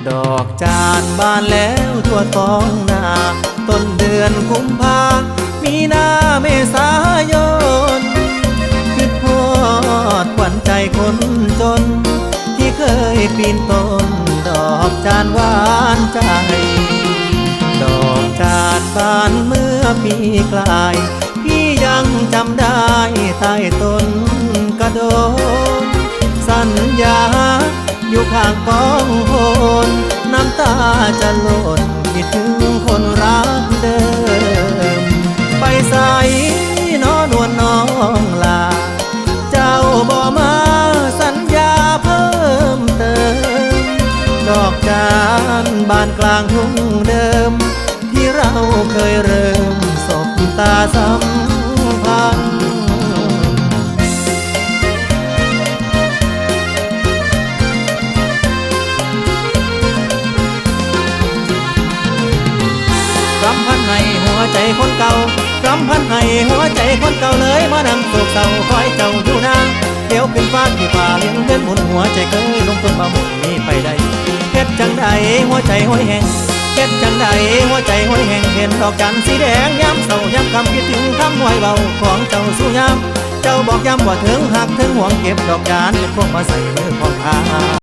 ดอกจานบานแล้วทั่วท้องนาต้นเดือนกุมภามีนาเมษายนคิดฮอดขวัญใจคนจนที่เคยปีนต้นดอกจานหวานใจดอกจานบานเมื่อปีกลายพี่ยังจำได้ใต้ต้นกระโดนสัญญาอยู่ข้างกองโหนน้ำตาจะหล่นคิดถึงคนรักเดิมไปใส่นอนวลน้องลาเจ้าบ่มาสัญญาเพิ่มเติมดอกจานบานกลางทุ่งเดิมที่เราเคยเริ่มสบตาสัมพันธ์รำพันให้หัวใจคนเก่ารำพันให้หัวใจคนเก่าเลยมานั่งโศกเศร้าคอยเจ้าอยู่นางเดี๋ยวขึ้นฟ้าที่ป่าเลี้ยงเดินหมุนหัวใจเคยลงทุนมาหมุนนี้ไปได้เฮ็ดจังใดหัวใจห้อยแห้งเฮ็ดจังใดหัวใจห้อยแห้งเห็นดอกจันทร์สีแดงย้ำเศร้าย้ำคำคิดถึงคำห้อยเบาของเจ้าสู่ย้ำเจ้าบอกย้ำว่าถึงหักถึงห่วงเก็บดอกจานเป็นพวกมาใส่มือของข้า